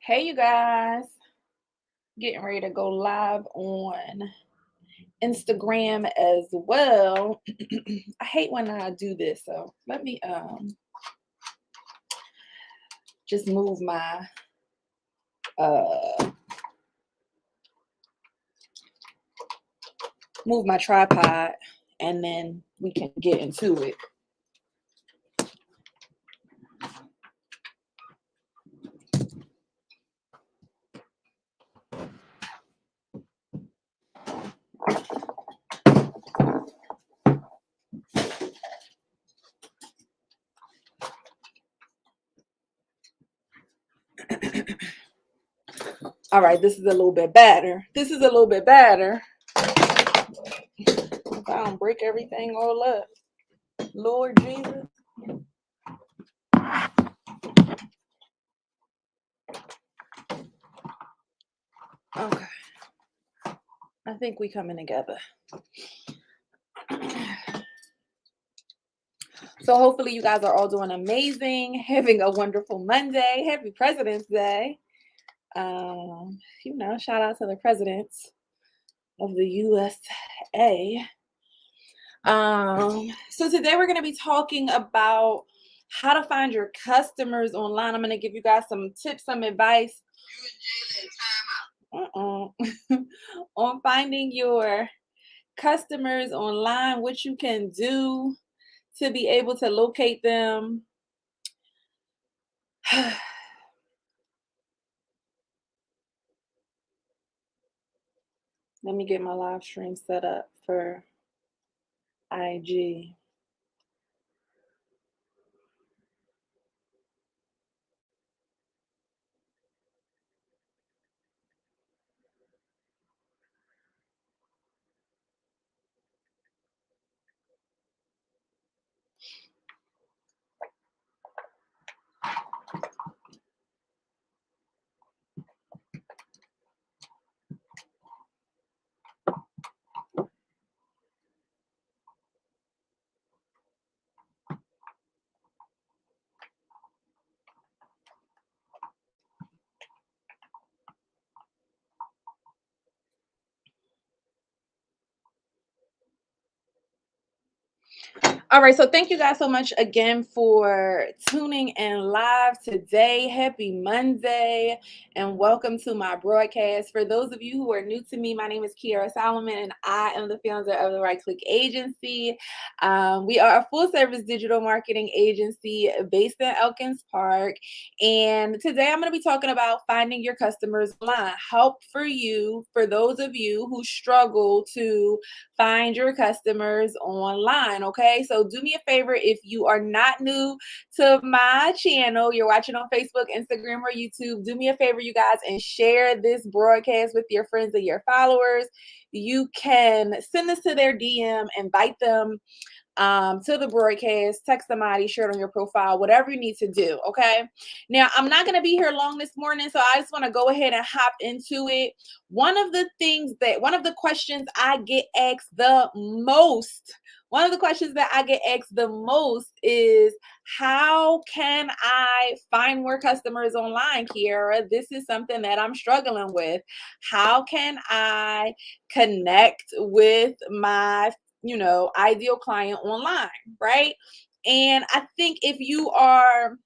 Hey, you guys, getting ready to go live on Instagram as well. I hate when I do this, so let me just uh move my tripod and then we can get into it. All right, this is a little bit better. This is a little bit better. If I don't break everything all up. Lord Jesus. Okay. I think we coming together. So hopefully you guys are all doing amazing, having a wonderful Monday. Happy President's Day. Shout out to the presidents of the USA. So today we're going to be talking about how to find your customers online. I'm going to give you guys some tips, some advice on finding your customers online, what you can do to be able to locate them. Let me get my live stream set up for IG. All right, so thank you guys so much again for tuning in live today. Happy Monday and welcome to my broadcast. For those of you who are new to me, my name is Kiara Solomon and I am the founder of the Right Click Agency. We are a full service digital marketing agency based in Elkins Park. And today I'm going to be talking about finding your customers online. Help for you, for those of you who struggle to find your customers online. Okay, so do me a favor, if you are not new to my channel, you're watching on Facebook, Instagram, or YouTube, do me a favor, you guys, and share this broadcast with your friends and your followers. You can send this to their DM, invite them to the broadcast, text somebody, share it on your profile, whatever you need to do. Okay. Now, I'm not going to be here long this morning, so I just want to go ahead and hop into it. One of the questions I get asked the most, is how can I find more customers online, Kiara? This is something that I'm struggling with. How can I connect with my ideal client online, right? And I think if you are,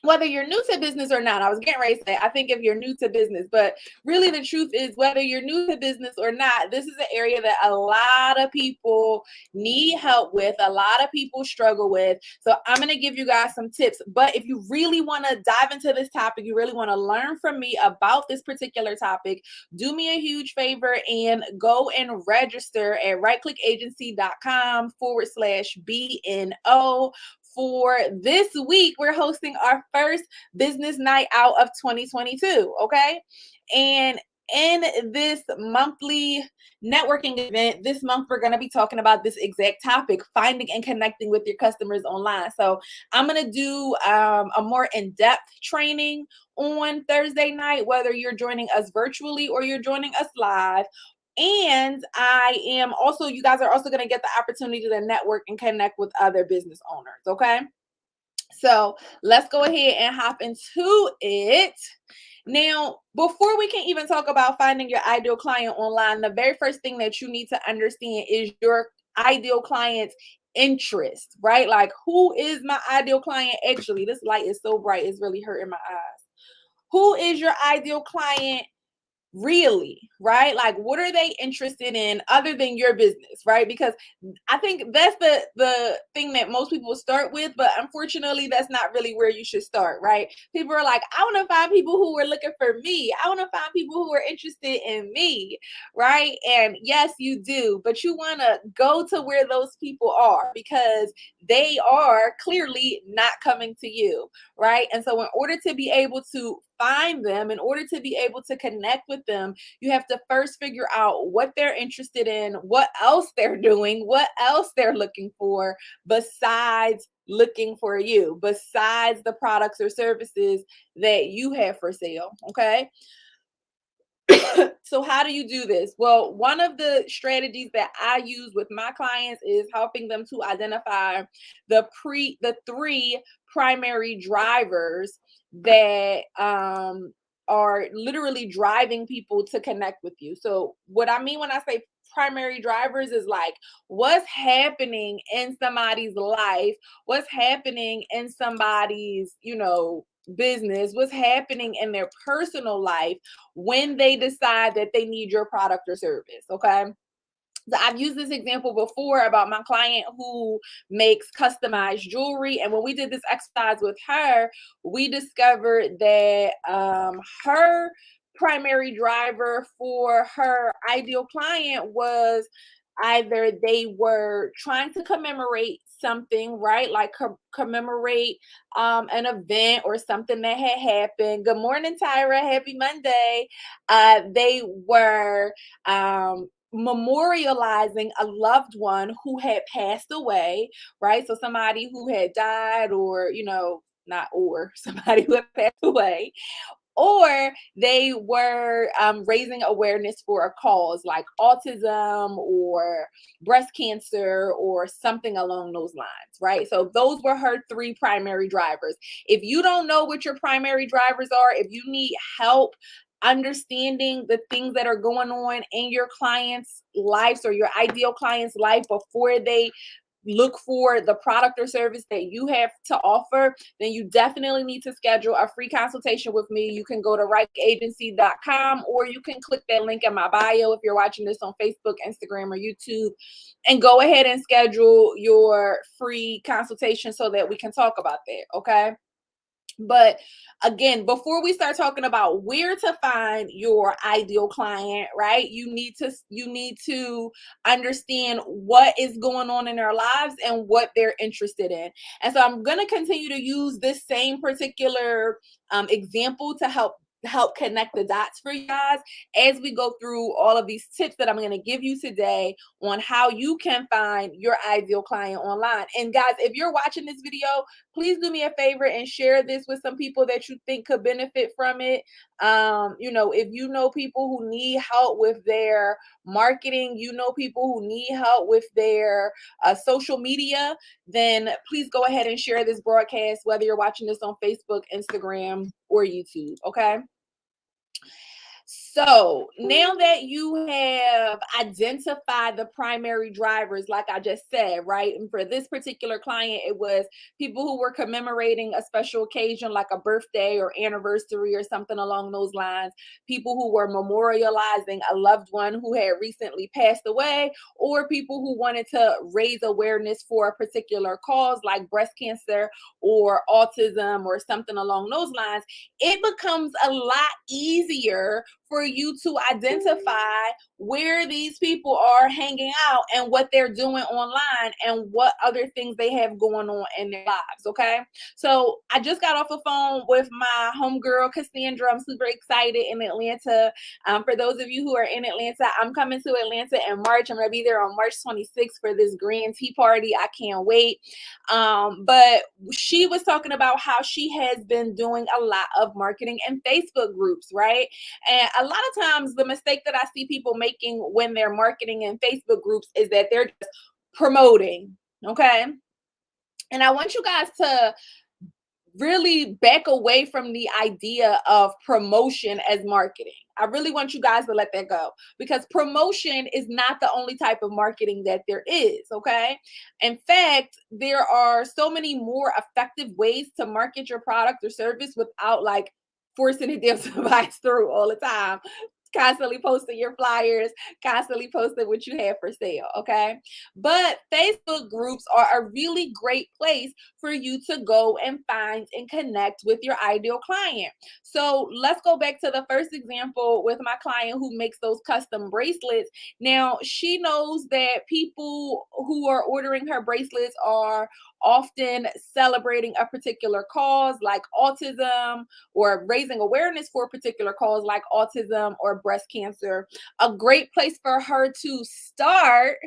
whether you're new to business or not, I was getting ready to say, I think if you're new to business, but really the truth is, whether you're new to business or not, this is an area that a lot of people need help with, a lot of people struggle with. So I'm going to give you guys some tips. But if you really want to dive into this topic, you really want to learn from me about this particular topic, do me a huge favor and go and register at rightclickagency.com/BNO. For this week, we're hosting our first business night out of 2022. Okay. And in this monthly networking event, this month, we're going to be talking about this exact topic, finding and connecting with your customers online. So I'm going to do a more in-depth training on Thursday night, whether you're joining us virtually or you're joining us live. And you guys are also going to get the opportunity to network and connect with other business owners. Okay. So let's go ahead and hop into it. Now, before we can even talk about finding your ideal client online, the very first thing that you need to understand is your ideal client's interest, right? Like, who is my ideal client? Actually, this light is so bright, it's really hurting my eyes. Who is your ideal client really, right? Like, what are they interested in other than your business, right? Because I think that's the thing that most people start with, but unfortunately that's not really where you should start, right? People are like, I want to find people who are looking for me, I want to find people who are interested in me, right? And yes, you do, but you want to go to where those people are, because they are clearly not coming to you, right? And so in order to be able to find them, in order to be able to connect with them, you have to first figure out what they're interested in, what else they're doing, what else they're looking for besides looking for you, besides the products or services that you have for sale. Okay. So how do you do this? Well, one of the strategies that I use with my clients is helping them to identify the three primary drivers that are literally driving people to connect with you. So what I mean when I say primary drivers is like, what's happening in somebody's life, what's happening in somebody's, business, what's happening in their personal life when they decide that they need your product or service. Okay. So I've used this example before about my client who makes customized jewelry. And when we did this exercise with her, we discovered that her primary driver for her ideal client was either they were trying to commemorate something, right? Like commemorate an event or something that had happened. Good morning, Tyra. Happy Monday. They were memorializing a loved one who had passed away, right? So somebody who had died, or, not or somebody who had passed away, or they were raising awareness for a cause like autism or breast cancer or something along those lines, right? So those were her three primary drivers. If you don't know what your primary drivers are, if you need help understanding the things that are going on in your clients' lives or your ideal client's life before they look for the product or service that you have to offer, then you definitely need to schedule a free consultation with me. You can go to rikeagency.com, or you can click that link in my bio if you're watching this on Facebook, Instagram, or YouTube, and go ahead and schedule your free consultation so that we can talk about that. Okay. But again, before we start talking about where to find your ideal client, right? You need to understand what is going on in their lives and what they're interested in. And so I'm going to continue to use this same particular example to help connect the dots for you guys as we go through all of these tips that I'm going to give you today on how you can find your ideal client online. And guys, if you're watching this video, please do me a favor and share this with some people that you think could benefit from it. If you know people who need help with their marketing, people who need help with their social media, then please go ahead and share this broadcast, whether you're watching this on Facebook, Instagram, or YouTube. Okay. So now that you have identified the primary drivers, like I just said, right? And for this particular client, it was people who were commemorating a special occasion like a birthday or anniversary or something along those lines, people who were memorializing a loved one who had recently passed away, or people who wanted to raise awareness for a particular cause like breast cancer or autism or something along those lines. It becomes a lot easier for you to identify where these people are hanging out and what they're doing online and what other things they have going on in their lives. Okay. So I just got off the phone with my homegirl, Cassandra. I'm super excited in Atlanta. For those of you who are in Atlanta, I'm coming to Atlanta in March. I'm going to be there on March 26th for this grand tea party. I can't wait. But she was talking about how she has been doing a lot of marketing in Facebook groups, right? And a lot of times the mistake that I see people making when they're marketing in Facebook groups is that they're just promoting. Okay. And I want you guys to really back away from the idea of promotion as marketing. I really want you guys to let that go, because promotion is not the only type of marketing that there is, okay? In fact, there are so many more effective ways to market your product or service without like forcing it down somebody's throat all the time. Constantly posting your flyers, constantly posting what you have for sale, okay? But Facebook groups are a really great place for you to go and find and connect with your ideal client. So let's go back to the first example with my client who makes those custom bracelets. Now, she knows that people who are ordering her bracelets are often celebrating a particular cause like autism, or raising awareness for a particular cause like autism or breast cancer. A great place for her to start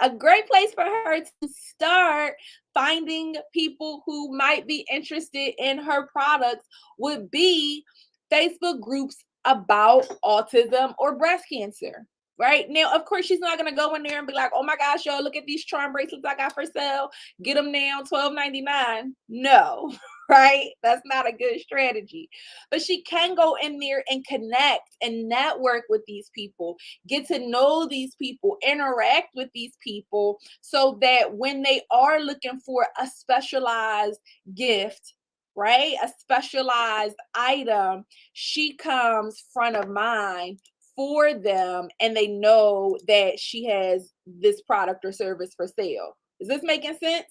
a great place for her to start finding people who might be interested in her products would be Facebook groups about autism or breast cancer. Right now, of course, she's not gonna go in there and be like, "Oh my gosh, y'all, look at these charm bracelets I got for sale. Get them now, $12.99." No, right? That's not a good strategy. But she can go in there and connect and network with these people, get to know these people, interact with these people, so that when they are looking for a specialized gift, right, a specialized item, she comes front of mind for them and they know that she has this product or service for sale. Is this making sense?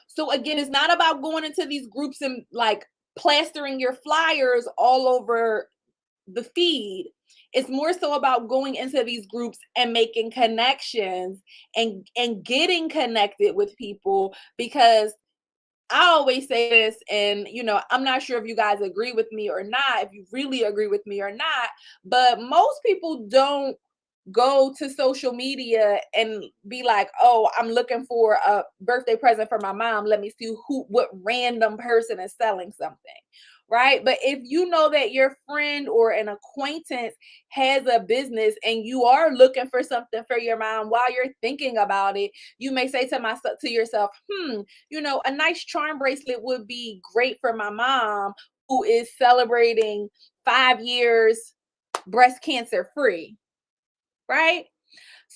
So again, it's not about going into these groups and like plastering your flyers all over the feed. It's more so about going into these groups and making connections and getting connected with people, because I always say this, and I'm not sure if you guys agree with me or not, if you really agree with me or not, but most people don't go to social media and be like, "Oh, I'm looking for a birthday present for my mom. Let me see what random person is selling something." Right? But if you know that your friend or an acquaintance has a business and you are looking for something for your mom while you're thinking about it, you may say to yourself, a nice charm bracelet would be great for my mom who is celebrating 5 years breast cancer free, right?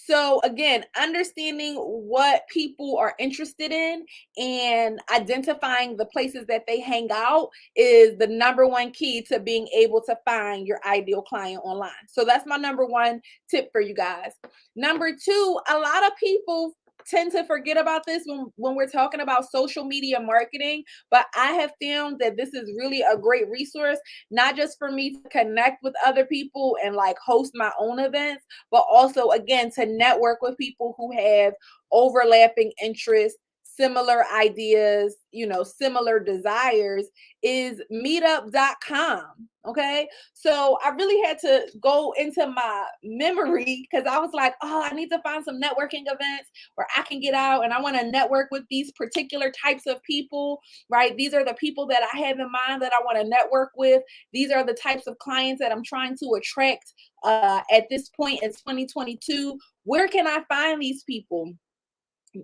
So again, understanding what people are interested in and identifying the places that they hang out is the number one key to being able to find your ideal client online. So that's my number one tip for you guys. Number two, a lot of people tend to forget about this when we're talking about social media marketing, but I have found that this is really a great resource, not just for me to connect with other people and like host my own events, but also again to network with people who have overlapping interests, similar ideas, similar desires, is meetup.com. Okay. So I really had to go into my memory because I was like, oh, I need to find some networking events where I can get out and I want to network with these particular types of people, right? These are the people that I have in mind that I want to network with. These are the types of clients that I'm trying to attract at this point in 2022. Where can I find these people?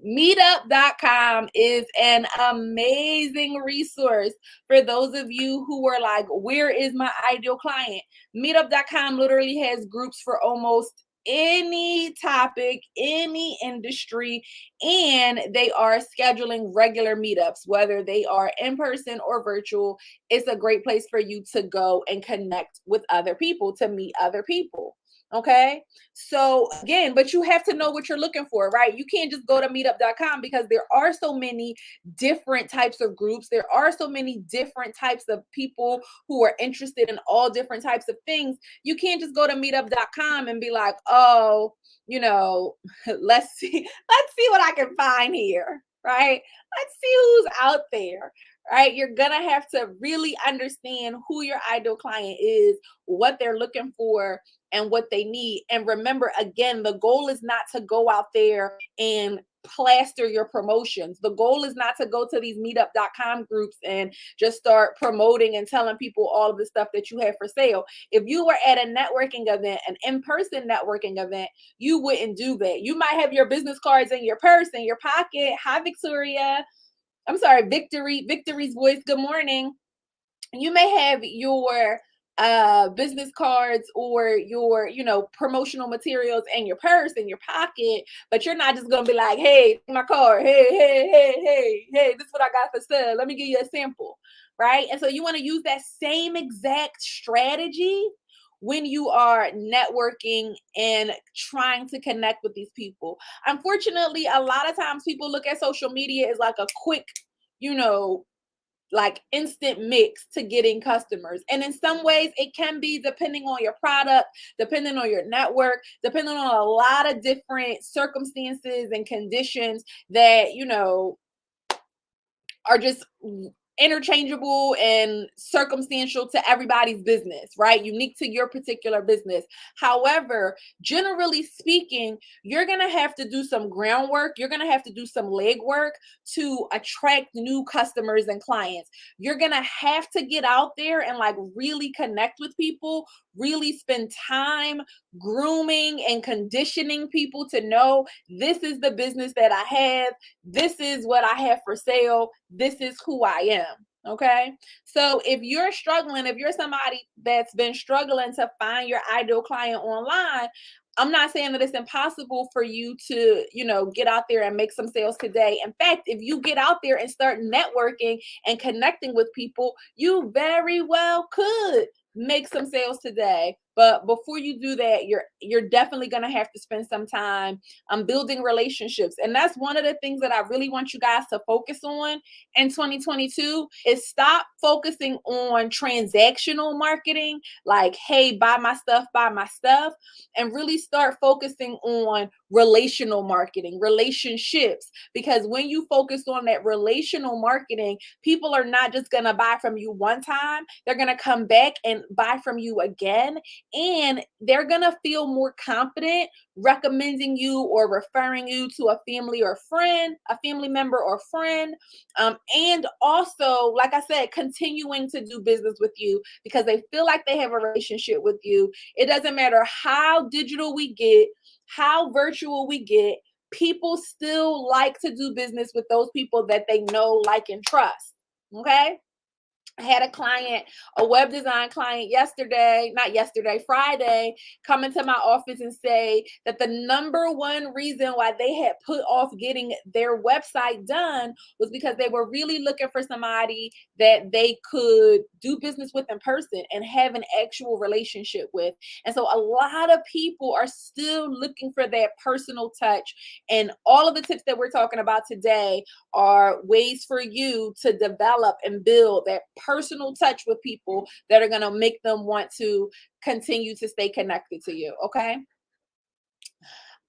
Meetup.com is an amazing resource for those of you who are like, where is my ideal client? Meetup.com literally has groups for almost any topic, any industry, and they are scheduling regular meetups, whether they are in person or virtual. It's a great place for you to go and connect with other people, to meet other people. Okay. So again, but you have to know what you're looking for, right? You can't just go to meetup.com because there are so many different types of groups. There are so many different types of people who are interested in all different types of things. You can't just go to meetup.com and be like, oh, let's see what I can find here, right? Let's see who's out there. Right, you're gonna have to really understand who your ideal client is, what they're looking for, and what they need. And remember, again, the goal is not to go out there and plaster your promotions. The goal is not to go to these meetup.com groups and just start promoting and telling people all of the stuff that you have for sale. If you were at a networking event, an in-person networking event, you wouldn't do that. You might have your business cards in your purse, in your pocket. Hi, Victoria. I'm sorry, Victory's voice. Good morning. You may have your business cards or your promotional materials in your purse in your pocket, but you're not just gonna be like, hey, my card, hey, this is what I got for sale, let me give you a sample, right? And so you want to use that same exact strategy when you are networking and trying to connect with these people. Unfortunately, a lot of times people look at social media as like a quick, you know like instant mix to getting customers. And in some ways, it can be, depending on your product, depending on your network, depending on a lot of different circumstances and conditions that, are just interchangeable and circumstantial to everybody's business, right? Unique to your particular business. However, generally speaking, you're going to have to do some groundwork. You're going to have to do some legwork to attract new customers and clients. You're going to have to get out there and like really connect with people, really spend time grooming and conditioning people to know this is the business that I have. This is what I have for sale. This is who I am. Okay. So if you're struggling, if you're somebody that's been struggling to find your ideal client online, I'm not saying that it's impossible for you to, get out there and make some sales today. In fact, if you get out there and start networking and connecting with people, you very well could make some sales today. But before you do that, you're definitely going to have to spend some time building relationships. And that's one of the things that I really want you guys to focus on in 2022 is stop focusing on transactional marketing, like, hey, buy my stuff, and really start focusing on relational marketing, relationships. Because when you focus on that relational marketing, people are not just going to buy from you one time, they're going to come back and buy from you again. And they're going to feel more confident recommending you or referring you to a family or friend, a family member or friend. And also, like I said, continuing to do business with you because they feel like they have a relationship with you. It doesn't matter how digital we get, how virtual we get, people still like to do business with those people that they know, like, and trust. Okay. I had a client, a web design client Friday, come into my office and say that the number one reason why they had put off getting their website done was because they were really looking for somebody that they could do business with in person and have an actual relationship with. And so a lot of people are still looking for that personal touch. And all of the tips that we're talking about today are ways for you to develop and build that personal touch with people that are going to make them want to continue to stay connected to you. Okay.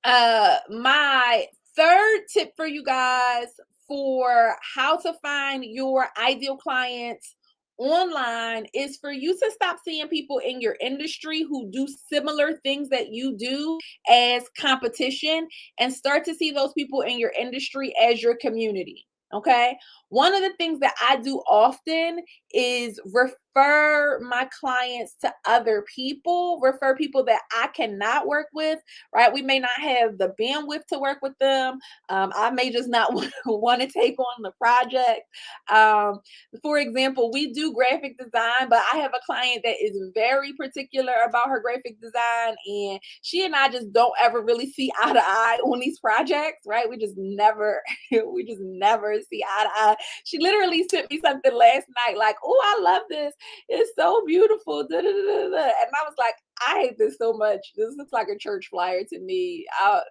My third tip for you guys for how to find your ideal clients online is for you to stop seeing people in your industry who do similar things that you do as competition and start to see those people in your industry as your community. Okay. One of the things that I do often is refer my clients to other people, refer people that I cannot work with, right? We may not have the bandwidth to work with them. I may just not want to take on the project. Um, for example, we do graphic design, but I have a client that is very particular about her graphic design, and she and I just don't ever really see eye to eye on these projects, right? We just never, we just never see eye to eye. She literally sent me something last night, like, "Oh, I love this. It's so beautiful." Da, da, da, da, da. And I was like, I hate this so much. This looks like a church flyer to me.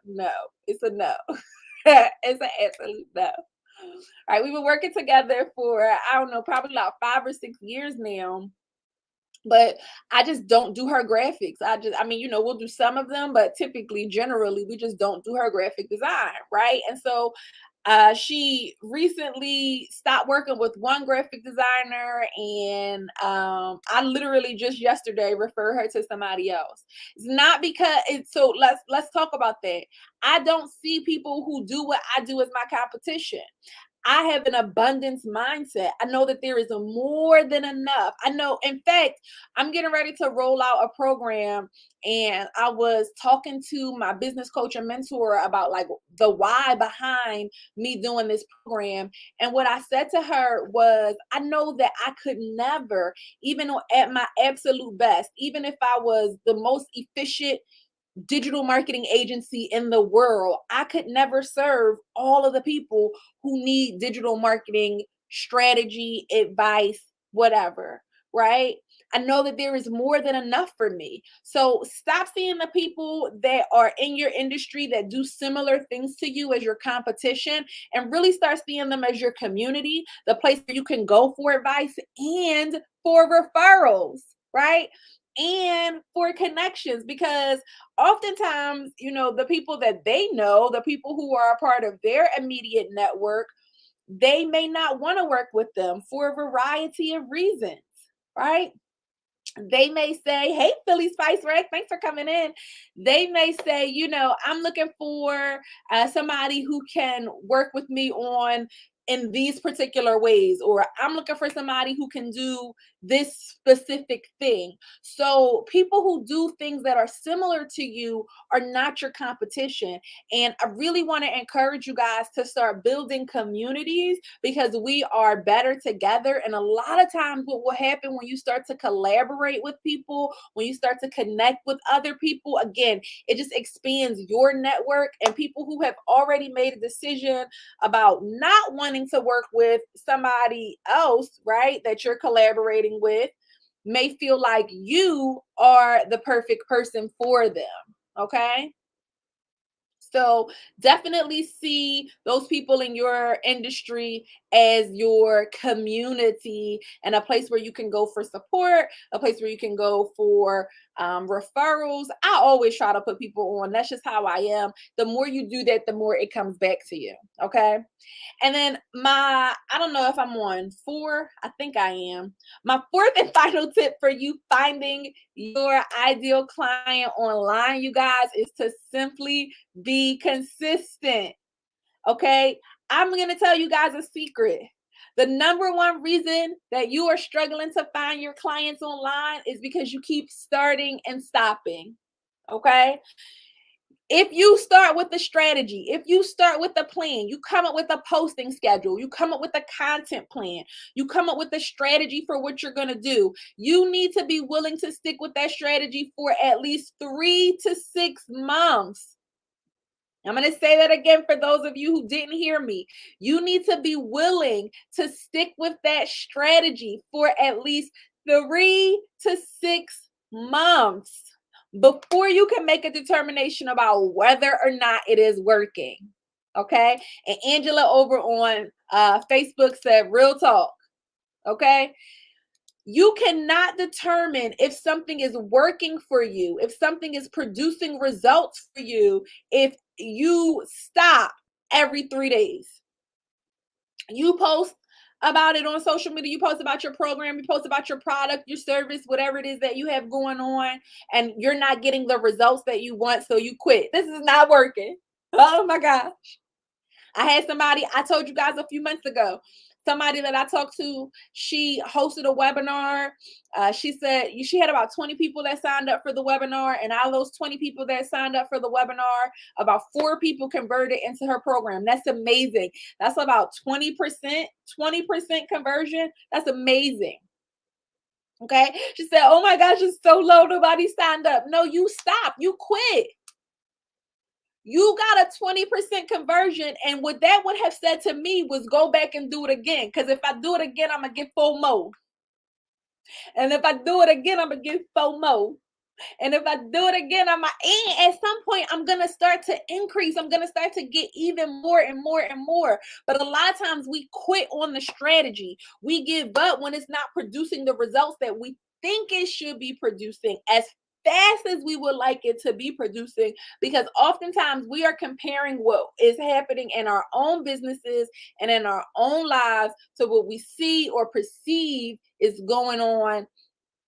No, it's a no. It's an absolute no. All right, we've been working together for, I don't know, probably about 5 or 6 years now. But I just don't do her graphics. I mean, we'll do some of them, but typically, generally, we just don't do her graphic design, right? And so she recently stopped working with one graphic designer, and I literally just yesterday referred her to somebody else. It's not because it's so. Let's talk about that. I don't see people who do what I do as my competition. I have an abundance mindset. I know that there is a more than enough. I know, in fact, I'm getting ready to roll out a program, and I was talking to my business coach and mentor about like the why behind me doing this program. And what I said to her was, I know that I could never, even at my absolute best, even if I was the most efficient digital marketing agency in the world, I could never serve all of the people who need digital marketing strategy, advice, whatever, right? I know that there is more than enough for me. So stop seeing the people that are in your industry that do similar things to you as your competition, and really start seeing them as your community, the place where you can go for advice and for referrals, right? And for connections, because oftentimes, the people that they know, the people who are a part of their immediate network, they may not want to work with them for a variety of reasons, right? They may say, "Hey, Philly Spice Rack, thanks for coming in." They may say, "I'm looking for somebody who can work with me on in these particular ways," or "I'm looking for somebody who can do this specific thing." So people who do things that are similar to you are not your competition. And I really want to encourage you guys to start building communities, because we are better together. And a lot of times, what will happen when you start to collaborate with people, when you start to connect with other people, again, it just expands your network. And people who have already made a decision about not wanting to work with somebody else, right, that you're collaborating with, may feel like you are the perfect person for them. Okay. So definitely see those people in your industry as your community, and a place where you can go for support, a place where you can go for referrals. I always try to put people on. That's just how I am. The more you do that, the more it comes back to you. Okay. And then I don't know if I'm on 4, I think I am. My fourth and final tip for you finding your ideal client online, you guys, is to simply be consistent. Okay. I'm going to tell you guys a secret. The number one reason that you are struggling to find your clients online is because you keep starting and stopping. Okay. If you start with the strategy, if you start with the plan, you come up with a posting schedule, you come up with a content plan, you come up with a strategy for what you're going to do, you need to be willing to stick with that strategy for at least 3 to 6 months. I'm going to say that again for those of you who didn't hear me. You need to be willing to stick with that strategy for at least 3 to 6 months before you can make a determination about whether or not it is working. Okay. And Angela over on Facebook said, "Real talk." Okay. You cannot determine if something is working for you, if something is producing results for you, if you stop every 3 days. You post about it on social media, you post about your program, you post about your product, your service, whatever it is that you have going on, and you're not getting the results that you want, so you quit. This is not working. Oh my God. I had somebody, I told you guys a few months ago, somebody that I talked to, she hosted a webinar. She said she had about 20 people that signed up for the webinar. And out of those 20 people that signed up for the webinar, about 4 people converted into her program. That's amazing. That's about 20% conversion. That's amazing. Okay. She said, "Oh my gosh, it's so low. Nobody signed up." No, you stop. You quit. You got a 20% conversion. And what that would have said to me was, go back and do it again. Because if I do it again, I'm going to get FOMO. And if I do it again, I'm going to get FOMO. And if I do it again, and at some point, I'm going to start to increase. I'm going to start to get even more and more and more. But a lot of times we quit on the strategy. We give up when it's not producing the results that we think it should be producing as fast as we would like it to be producing, because oftentimes we are comparing what is happening in our own businesses and in our own lives to what we see or perceive is going on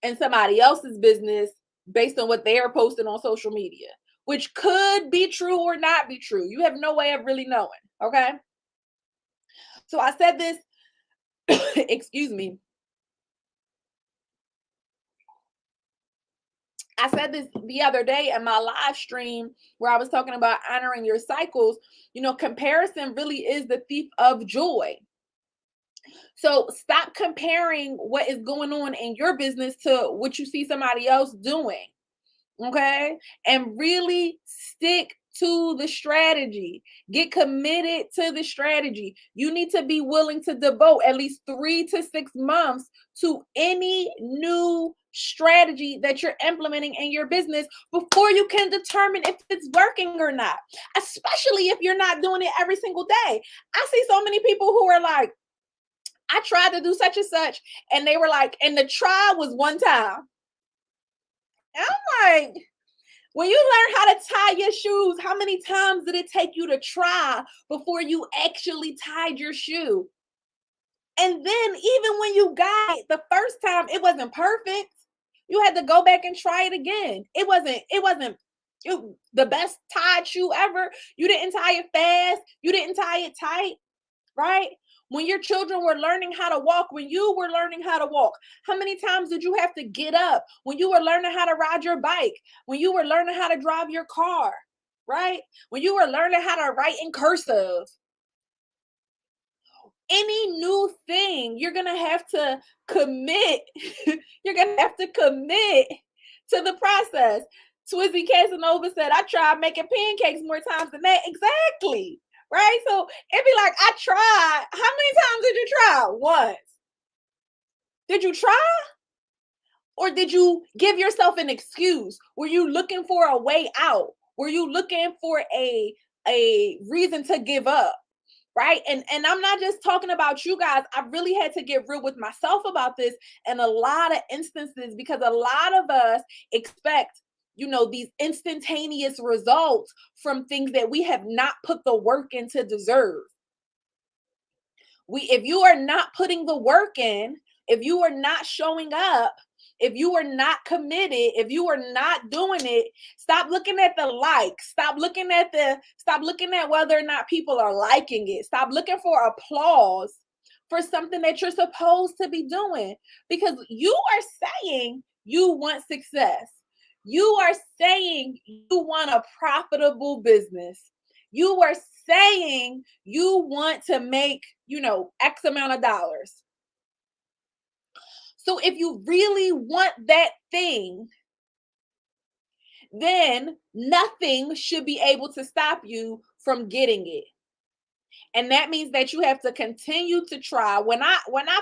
in somebody else's business based on what they are posting on social media, which could be true or not be true. You have no way of really knowing. Okay. So I said this, excuse me. I said this the other day in my live stream where I was talking about honoring your cycles. Comparison really is the thief of joy. So stop comparing what is going on in your business to what you see somebody else doing. Okay. And really stick to the strategy. Get committed to the strategy. You need to be willing to devote at least 3 to 6 months to any new strategy that you're implementing in your business before you can determine if it's working or not, especially if you're not doing it every single day. I see so many people who are like, I tried to do such and such, and they were like, and the try was one time. And I'm like, when you learn how to tie your shoes, how many times did it take you to try before you actually tied your shoe? And then even when you got it the first time, it wasn't perfect. You had to go back and try it again. It wasn't the best tied shoe ever. You didn't tie it fast. You didn't tie it tight, right? When your children were learning how to walk, when you were learning how to walk, how many times did you have to get up? When you were learning how to ride your bike, when you were learning how to drive your car, right? When you were learning how to write in cursive, any new thing, you're going to have to commit. You're going to have to commit to the process. Swizzy Casanova said, I tried making pancakes more times than that. Exactly. Right? So it'd be like, I tried. How many times did you try? Once. Did you try? Or did you give yourself an excuse? Were you looking for a way out? Were you looking for a reason to give up? Right? And I'm not just talking about you guys. I really had to get real with myself about this in a lot of instances, because a lot of us expect these instantaneous results from things that we have not put the work in to deserve. If you are not putting the work in, if you are not showing up, if you are not committed, if you are not doing it, stop looking at the likes. Stop looking at whether or not people are liking it. Stop looking for applause for something that you're supposed to be doing, because you are saying you want success. You are saying you want a profitable business. You are saying you want to make, X amount of dollars. So if you really want that thing, then nothing should be able to stop you from getting it. And that means that you have to continue to try. When I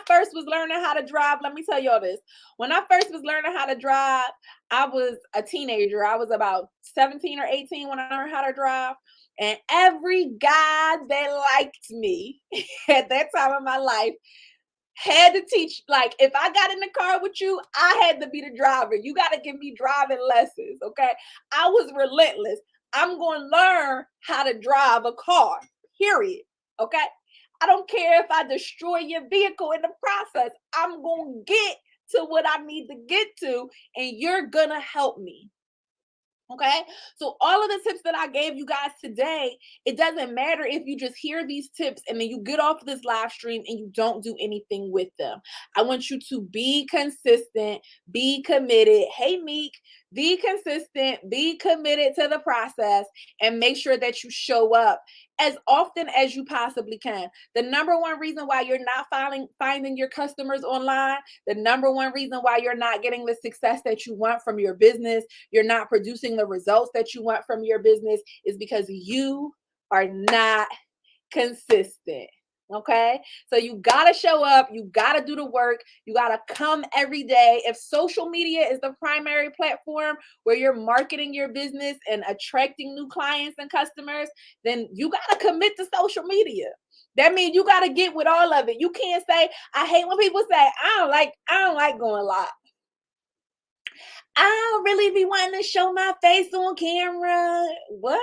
first was learning how to drive, let me tell y'all this. When I first was learning how to drive, I was a teenager. I was about 17 or 18 when I learned how to drive. And every guy that liked me at that time in my life had to teach. Like, if I got in the car with you, I had to be the driver. You got to give me driving lessons, okay? I was relentless. I'm going to learn how to drive a car, period, okay? I don't care if I destroy your vehicle in the process. I'm going to get to what I need to get to, and you're going to help me. Okay, so all of the tips that I gave you guys today, it doesn't matter if you just hear these tips and then you get off this live stream and you don't do anything with them. I want you to be consistent, be committed. Hey, Meek, be consistent, be committed to the process, and make sure that you show up as often as you possibly can. The number one reason why you're not finding your customers online, the number one reason why you're not getting the success that you want from your business, you're not producing the results that you want from your business, is because you are not consistent. Okay, so you got to show up, you got to do the work, you got to come every day. If social media is the primary platform where you're marketing your business and attracting new clients and customers, then you got to commit to social media. That means you got to get with all of it. You can't say, I hate when people say, I don't like going live. I don't really be wanting to show my face on camera. What?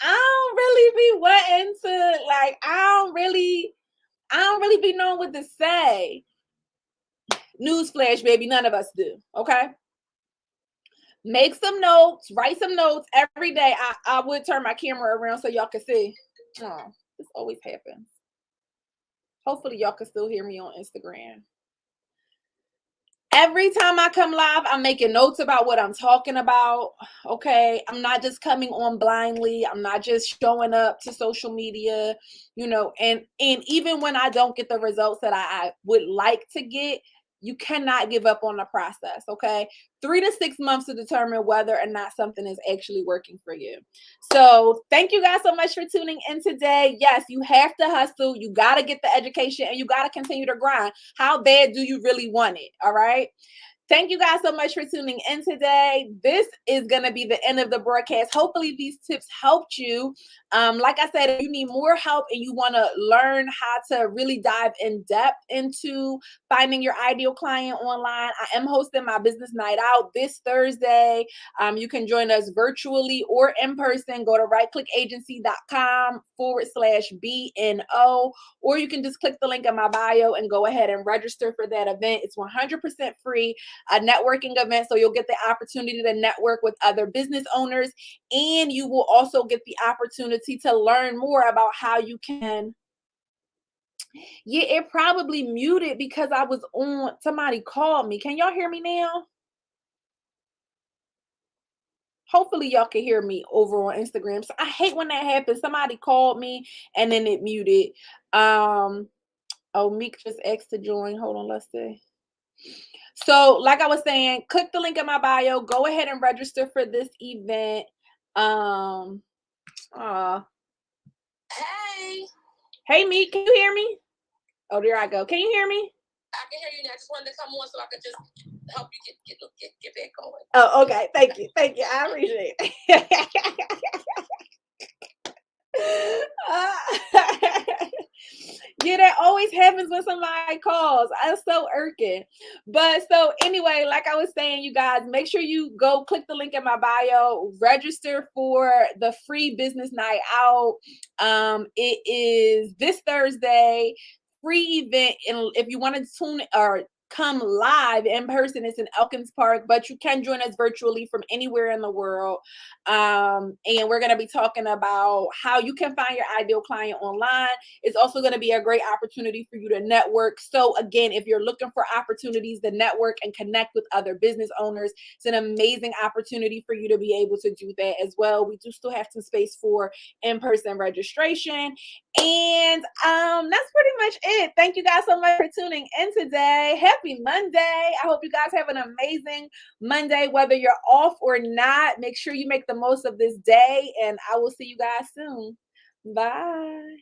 I don't really be wanting to, like, I don't really be knowing what to say. Newsflash, baby, none of us do. Okay. Make some notes, write some notes every day. I would turn my camera around so y'all can see. Oh, this always happens. Hopefully y'all can still hear me on Instagram. Every time I come live, I'm making notes about what I'm talking about. Okay. I'm not just coming on blindly. I'm not just showing up to social media, and even when I don't get the results that I would like to get, you cannot give up on the process. Okay. 3 to 6 months to determine whether or not something is actually working for you. So thank you guys so much for tuning in today. Yes, you have to hustle. You got to get the education and you got to continue to grind. How bad do you really want it? All right. Thank you guys so much for tuning in today. This is going to be the end of the broadcast. Hopefully, these tips helped you. Like I said, if you need more help and you want to learn how to really dive in depth into finding your ideal client online, I am hosting my business night out this Thursday. You can join us virtually or in person. Go to rightclickagency.com/BNO, or you can just click the link in my bio and go ahead and register for that event. It's 100% free, a networking event, so you'll get the opportunity to network with other business owners, and you will also get the opportunity to learn more about how you can. Yeah, it probably muted because I was on, somebody called me. Can y'all hear me now? Hopefully y'all can hear me over on Instagram. So I hate when that happens. Somebody called me and then it muted. Oh, Meek just asked to join. Hold on, let's see. So, like I was saying, click the link in my bio. Go ahead and register for this event. Um, uh, Hey. Hey, Meek, can you hear me? Oh, there I go. Can you hear me? I can hear you now. I just wanted to come on so I could just help you get back going. Oh, okay. Thank you. Thank you. I appreciate it. Yeah, that always happens when somebody calls. I'm so irking. But so anyway, like I was saying, you guys, make sure you go click the link in my bio, register for the free business night out. It is this Thursday, free event. And if you want to tune or come live in person, it's in Elkins Park, but you can join us virtually from anywhere in the world. And we're going to be talking about how you can find your ideal client online. It's also going to be a great opportunity for you to network. So again, if you're looking for opportunities to network and connect with other business owners, it's an amazing opportunity for you to be able to do that as well. We do still have some space for in-person registration. And that's pretty much it. Thank you guys so much for tuning in today. Happy Monday. I hope you guys have an amazing Monday, whether you're off or not. Make sure you make the most of this day, and I will see you guys soon. Bye.